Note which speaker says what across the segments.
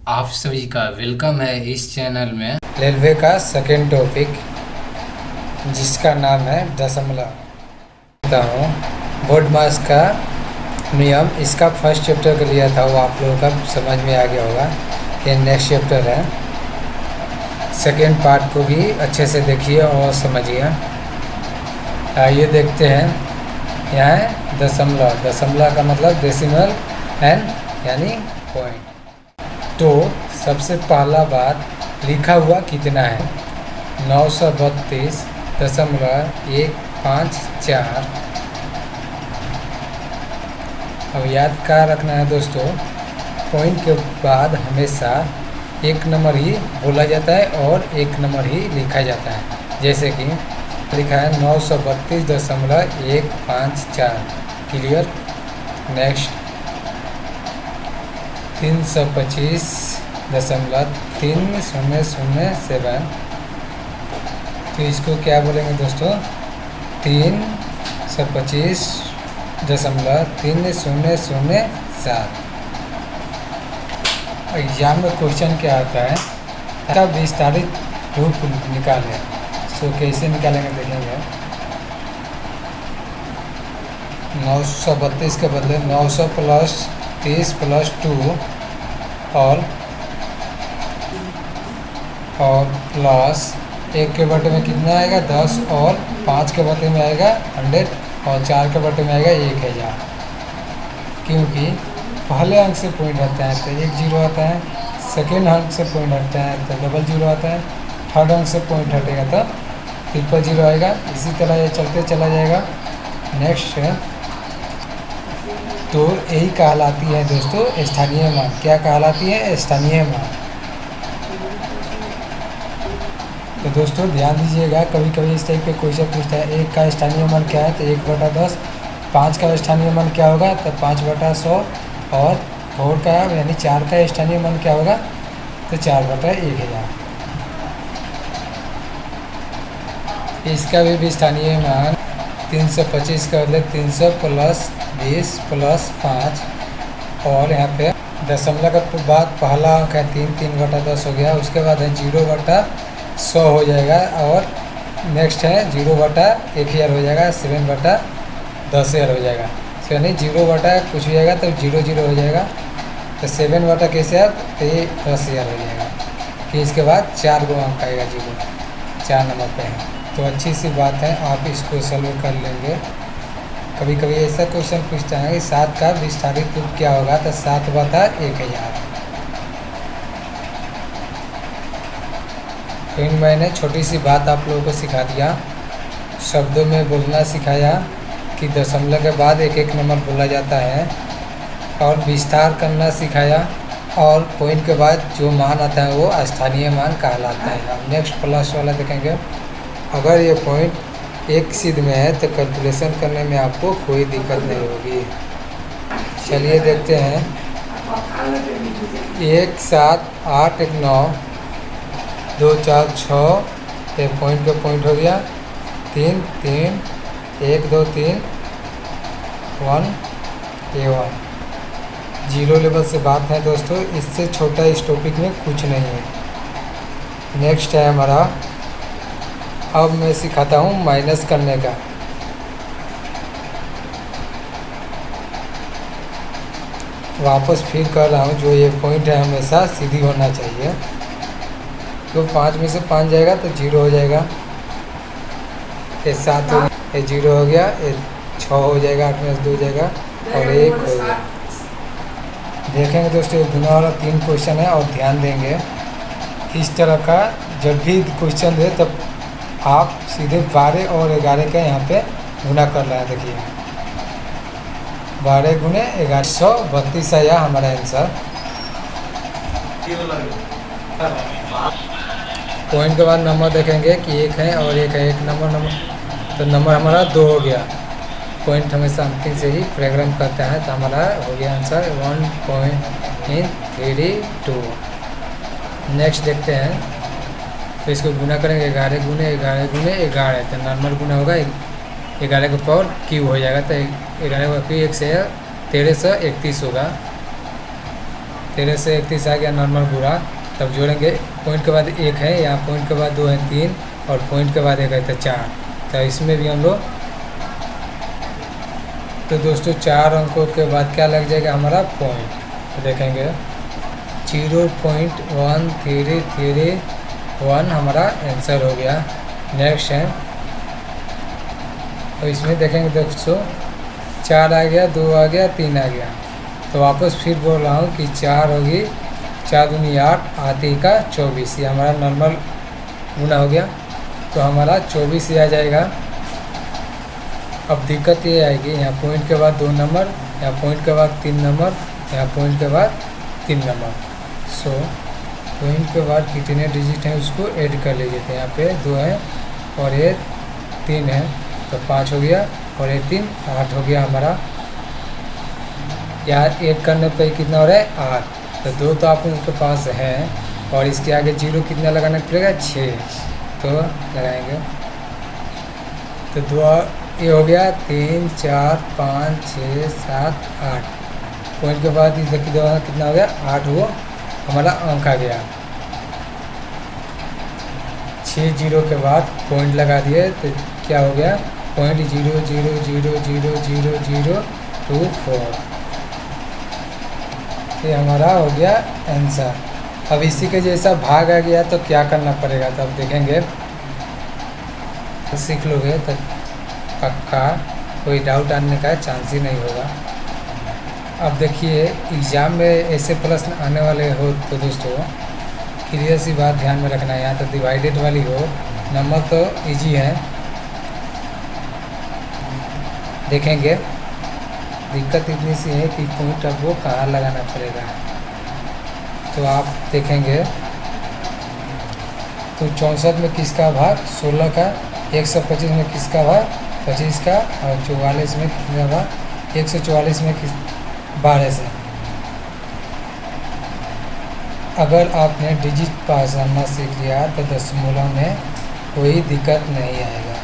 Speaker 1: आप सभी का वेलकम है इस चैनल में।
Speaker 2: रेलवे का सेकेंड टॉपिक जिसका नाम है दशमलव बताता हूँ। बोर्ड मास का नियम इसका फर्स्ट चैप्टर का लिया था, वो आप लोगों का समझ में आ गया होगा। ये नेक्स्ट चैप्टर है। सेकेंड पार्ट को भी अच्छे से देखिए और समझिए। आइए देखते हैं। यहाँ है दशमलव। दशमलव का मतलब डेसिमल एंड यानी पॉइंट। तो सबसे पहला बात लिखा हुआ कितना है? 932.154। अब याद क्या रखना है दोस्तों, पॉइंट के बाद हमेशा एक नंबर ही बोला जाता है और एक नंबर ही लिखा जाता है। जैसे कि लिखा है 932.154। क्लियर। नेक्स्ट 325.3007। तो इसको क्या बोलेंगे दोस्तों? 325.3007। एग्जाम में क्वेश्चन क्या आता है, इसका विस्तारित रूप निकालें। सो कैसे निकालेंगे देखेंगे। 932 के बदले 900 प्लस 30 प्लस 2 और प्लस 1 के बटे में कितना आएगा 10 और 5 के बटे में आएगा 100 और 4 के बटे में आएगा 1000। क्योंकि पहले अंक से पॉइंट हटता है तो 1 जीरो आता है, सेकेंड अंक से पॉइंट हटता है तो डबल जीरो आता है, थर्ड अंक से पॉइंट हटेगा तो ट्रिपल जीरो आएगा। इसी तरह ये चलते चला जाएगा। नेक्स्ट है तो यही कहलाती है दोस्तों स्थानीय मान। क्या कहलाती है? स्थानीय मान। तो दोस्तों ध्यान दीजिएगा, कभी कभी इस टाइप के क्वेश्चन पूछता है 1 का स्थानीय मान क्या है तो 1/10। 5 का स्थानीय मान क्या होगा तो 5/100 और 4 का यानी 4 का स्थानीय मान क्या होगा तो 4/1000। इसका भी स्थानीय मान 325 का बदले 300 प्लस 20 प्लस 5 और यहाँ पे दशमलव के बाद पहला अंक है 3/10 हो गया। उसके बाद है 0/100 हो जाएगा और नेक्स्ट है 0/1000 हो जाएगा, 7/10,000 हो जाएगा। यानी 0 कुछ भी आएगा तो 0 हो जाएगा। तो 7 कैसे है तो ये 10,000 हो जाएगा। कि इसके बाद 4 गो अंक आएगा, 4 नंबर पे है। तो अच्छी सी बात है, आप इसको सॉल्व कर लेंगे। कभी कभी ऐसा क्वेश्चन पूछता है कि 7 का विस्तारित रूप क्या होगा तो 7/1000। फिर मैंने छोटी सी बात आप लोगों को सिखा दिया, शब्दों में बोलना सिखाया कि दशमलव के बाद एक एक नंबर बोला जाता है और विस्तार करना सिखाया और पॉइंट के बाद जो मान आता है वो स्थानीय मान कहलाता है। अब नेक्स्ट प्लस वाला देखेंगे। अगर ये पॉइंट एक सिद्ध में है तो कैलकुलेशन करने में आपको कोई दिक्कत नहीं होगी। चलिए देखते हैं। 1 7 8 1 9 2 4 6 एक पॉइंट का पॉइंट हो गया। 3 3 1 2 3 1 A1। जीरो लेवल से बात है दोस्तों, इससे छोटा इस टॉपिक में कुछ नहीं है। नेक्स्ट है हमारा, अब मैं सिखाता हूँ माइनस करने का। वापस फिर कर रहा हूँ, जो ये पॉइंट है हमेशा सीधी होना चाहिए। तो 5 में से 5 जाएगा तो 0 हो जाएगा। ये 7 हो गया, ये 0 हो गया, ये 6 हो जाएगा, 8 में से 2 हो जाएगा और 1 हो गया। देखेंगे दोस्तों ये गुना वाला 3 क्वेश्चन है और ध्यान देंगे। इस तरह का जब भी क्वेश्चन दे तब आप सीधे 12 और 11 का यहाँ पे गुना कर रहे हैं। देखिए 12 गुने 1132 आया हमारा आंसर। पॉइंट के बाद नंबर देखेंगे कि 1 है और 1 है, एक नंबर तो नंबर हमारा 2 हो गया। पॉइंट हमेशा अंतिम से ही प्रोग्राम करता है तो हमारा हो गया आंसर 1.32। नेक्स्ट देखते हैं। तो इसको गुना करेंगे 11 गुने 11 गुने 11 तो नॉर्मल गुना होगा 11 का पावर क्यू हो जाएगा। तो 11 का क्यू 1 से 1331 होगा। 13 से 31 आ गया नॉर्मल पूरा। तब जोड़ेंगे, पॉइंट के बाद 1 है, यहाँ पॉइंट के बाद 2 है 3, और पॉइंट के बाद 1 है तो 4। तो इसमें भी हम लोग, तो दोस्तों 4 अंकों के बाद क्या लग जाएगा हमारा पॉइंट। तो देखेंगे 0.1331 हमारा आंसर हो गया। नेक्स्ट है, तो इसमें देखेंगे दोस्तों 4 आ गया, 2 आ गया, 3 आ गया। तो वापस फिर बोल रहा हूँ कि 4 होगी, 4 दूनी 8, आती का 24, ये हमारा नॉर्मल गुना हो गया। तो हमारा 24 ही आ जाएगा। अब दिक्कत ये आएगी, यहाँ पॉइंट के बाद 2 नंबर, यहाँ पॉइंट के बाद 3 नंबर, यहाँ पॉइंट के बाद 3 नंबर। सो पॉइंट के बाद कितने डिजिट हैं उसको ऐड कर लीजिए। तो यहाँ पे 2 है और ये 3 है, तो 5 हो गया, और ये 3 8 हो गया हमारा। यहाँ ऐड करने पे कितना हो रहा है 8। तो 2 तो आप उनके पास है, और इसके आगे 0 कितना लगाना पड़ेगा 6, तो लगाएंगे। तो 2 ये हो गया, 3 4 5 6 7 8। पॉइंट के बाद इधर कितना हो गया 8, वो हमारा अंक आ गया। 6 0 के बाद पॉइंट लगा दिए, तो क्या हो गया पॉइंट 0.00000024। ये हमारा हो गया आंसर। अब इसी के जैसा भाग आ गया तो क्या करना पड़ेगा, तो अब देखेंगे, सीख लोगे तो पक्का कोई डाउट आने का चांस ही नहीं होगा। अब देखिए एग्ज़ाम में ऐसे प्रश्न आने वाले हो तो दोस्तों क्लियर सी बात ध्यान में रखना है। यहाँ तो डिवाइडेड वाली हो, नंबर तो इजी है। देखेंगे दिक्कत इतनी सी है कि पॉइंट अब वो कहाँ लगाना पड़ेगा। तो आप देखेंगे, तो 64 में किसका भाग 16 का, 125 में किसका भाग 25 का, और 44 में कितना भाग 144 में किस 12 से। अगर आपने डिजिट पास करना सीख लिया तो दशमलव में कोई दिक्कत नहीं आएगा।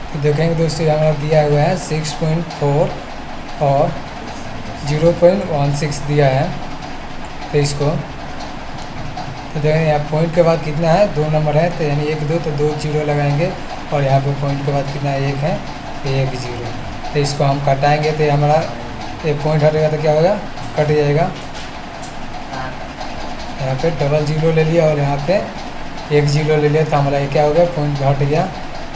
Speaker 2: तो देखेंगे दोस्तों हमारा दिया हुआ है 6.4 और 0.16 दिया है। तो इसको तो देखेंगे यहाँ पॉइंट के बाद कितना है 2 नंबर है, तो यानी 1 2, तो 2 0 लगाएंगे, और यहाँ पे पॉइंट के बाद कितना 1 है, तो 1 0। तो इसको हम कटाएंगे, तो हमारा एक पॉइंट हटेगा तो क्या होगा कट जाएगा। यहाँ पे डबल 0 ले लिया और यहाँ पे 1 0 ले लिया, तो हमारा ये क्या हो गया पॉइंट घट गया।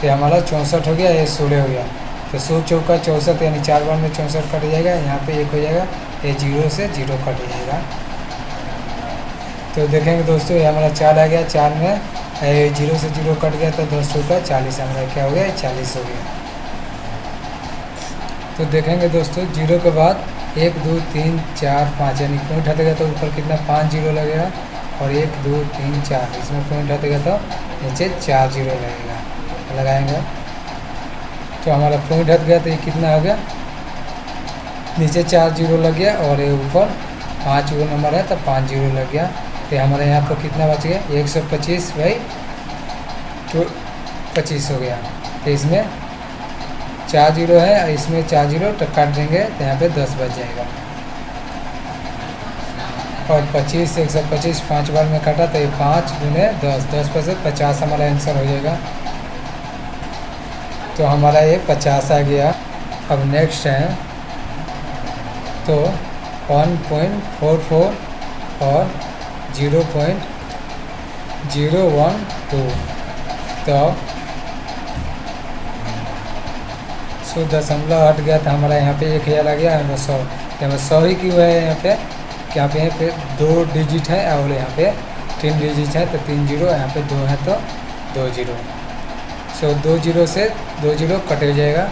Speaker 2: तो हमारा 64 हो गया, ये 16 हो गया। तो 100 चौका 64, यानी 4 बार में 64 कट जाएगा, यहाँ पे 1 हो जाएगा, ये 0 से 0 कट जाएगा। तो देखेंगे दोस्तों ये हमारा 4 आ गया, 4 में 0 से 0 कट गया, तो 10 चौका 40, हमारा क्या हो गया 40 हो गया। तो देखेंगे दोस्तों 0 के बाद 1 2 3 4 5, यानी पॉइंट हटेगा तो ऊपर कितना 5 0 लगेगा, और 1 2 3 4 इसमें पॉइंट हटेगा तो नीचे 4 0 लगेगा, लगाएंगे। तो हमारा पॉइंट हट गया, तो ये कितना हो गया नीचे 4 0 लग गया, और ये ऊपर 5 वो नंबर है तो 5 0 लग गया। तो हमारे यहाँ पर कितना बच गया 125/25 हो गया। तो इसमें 4 0 है, इसमें 4 0 तो काट देंगे, तो यहाँ पे 10 बच जाएगा। और 25 125 5 बार में काटा, तो ये 5 गुने 10, 10 पर से 50 हमारा आंसर हो जाएगा। तो हमारा ये 50 आ गया। अब नेक्स्ट है, तो 1.44 और 0.012, तो 100 दशमलव हट गया, तो हमारा यहाँ पे 1000 आ गया, 100। यहाँ 100 ही क्यों है यहाँ पे, कि यहाँ पे 2 डिजिट है और यहाँ पे 3 डिजिट है, तो 3 0, यहाँ पे 2 है तो 2 0। सो 2 0 से 2 0 कट जाएगा।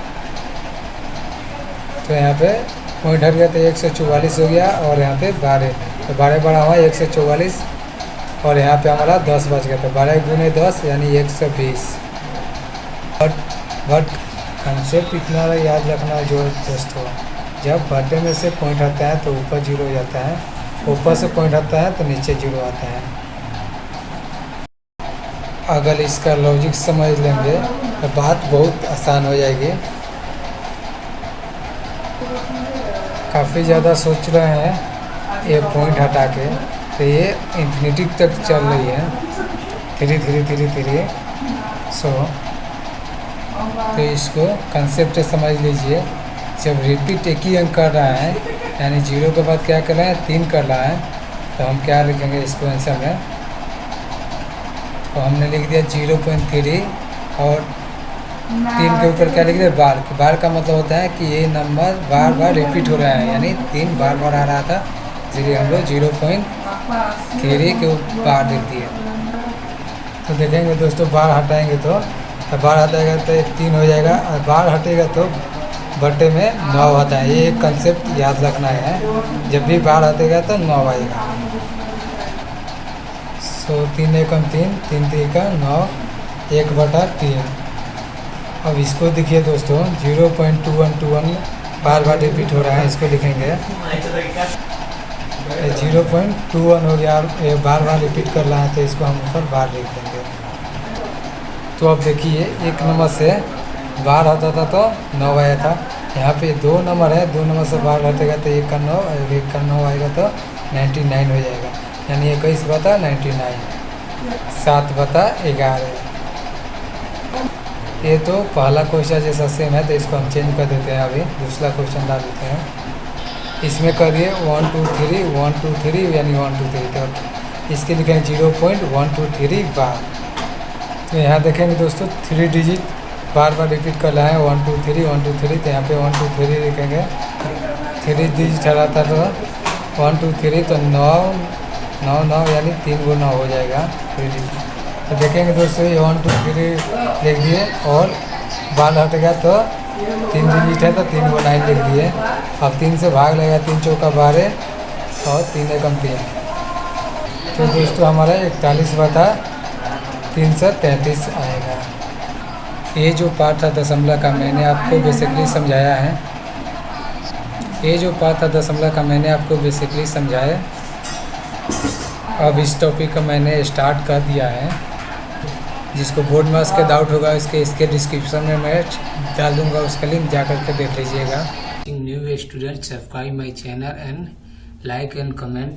Speaker 2: तो यहाँ पे पॉइंट हट गया, तो 144 हो गया, और यहाँ पे 12, तो 12 बढ़ा हुआ 144, और यहाँ पे हमारा 10 बच गया, तो 12 गुने 10 यानी 120। बट कंसेप्ट इतना याद रखना जो दोस्तों, जब बर्थडे में से पॉइंट आता है तो ऊपर 0 हो जाता है, ऊपर से पॉइंट आता है तो नीचे 0 आता है। अगर इसका लॉजिक समझ लेंगे तो बात बहुत आसान हो जाएगी। काफ़ी ज़्यादा सोच रहे हैं ये पॉइंट हटा के, तो ये इन्फिनिटी तक चल रही है, धीरे धीरे धीरे धीरे। सो तो इसको कंसेप्ट समझ लीजिए। जब रिपीट एक ही अंक कर रहा है, यानी 0 के बाद क्या कर रहा है, 3 कर रहा है, तो हम क्या लिखेंगे इसको आंसर में। तो हमने लिख दिया 0.3 और 3 के ऊपर क्या लिख दिया, बार। बार का मतलब होता है कि ये नंबर बार बार रिपीट हो रहा है, यानी 3 बार बार आ रहा था, इसलिए हम लोग 0.3 के ऊपर बार लिख दिए। तो देखेंगे दोस्तों, बार हटाएंगे तो बार हटाएगा तो 3 हो जाएगा, और बार हटेगा तो बटे में 9 होता है। ये एक कंसेप्ट याद रखना है, जब भी बार हटेगा तो 9 आएगा। सो 3 एकम 3, 3 3 9, 1/3। अब इसको देखिए दोस्तों, 0.2121 बार बार रिपीट हो रहा है, इसको लिखेंगे 0.21 हो गया, ये बार बार रिपीट कर रहा है, तो इसको हम ऊपर बार लिख देंगे। तो अब देखिए, एक नंबर से बार होता था तो 9 आया था, यहाँ पे 2 नंबर है, 2 नंबर से बार हटेगा तो 1 का 9, और 1 का 9 आएगा तो 99 हो जाएगा, यानी 21/99, 7/11। ये तो पहला क्वेश्चन जैसा सेम है, तो इसको हम चेंज कर देते हैं। अभी दूसरा क्वेश्चन डाल देते हैं, इसमें करिए 1 2 3 1 2 3, यानी 1 2 3, तो इसके लिखेंगे 0.123 बार। तो यहाँ देखेंगे दोस्तों, 3 डिजिट बार बार रिपीट कर रहा है, 1 2 3 1 2 3, तो यहाँ पे 1 2 3 लिखेंगे, 3 डिजिट हरा था तो 1 2 3, तो 9 9 9, यानी 3 × 9 हो जाएगा 3 डिजिट। तो देखेंगे दोस्तों, ये 1 2 3 लिख दिए, और बार हटेगा तो 3 डिजिट है तो 3 × 9 लिख दिए। अब 3 से भाग लगेगा, 3 चौका 12 और 3 एकम 3, तो दोस्तों हमारा 41/333 आएगा। ये जो पार्ट था दशमलव का, मैंने आपको बेसिकली समझाया है। ये जो पार्ट था दशमलव का, मैंने आपको बेसिकली समझाया। अब इस टॉपिक का मैंने स्टार्ट कर दिया है। जिसको बोर्ड में उसके डाउट होगा, इसके डिस्क्रिप्शन में मैं डाल दूंगा, उसका लिंक जा करके देख लीजिएगा।
Speaker 1: New student, subscribe my channel and like and comment.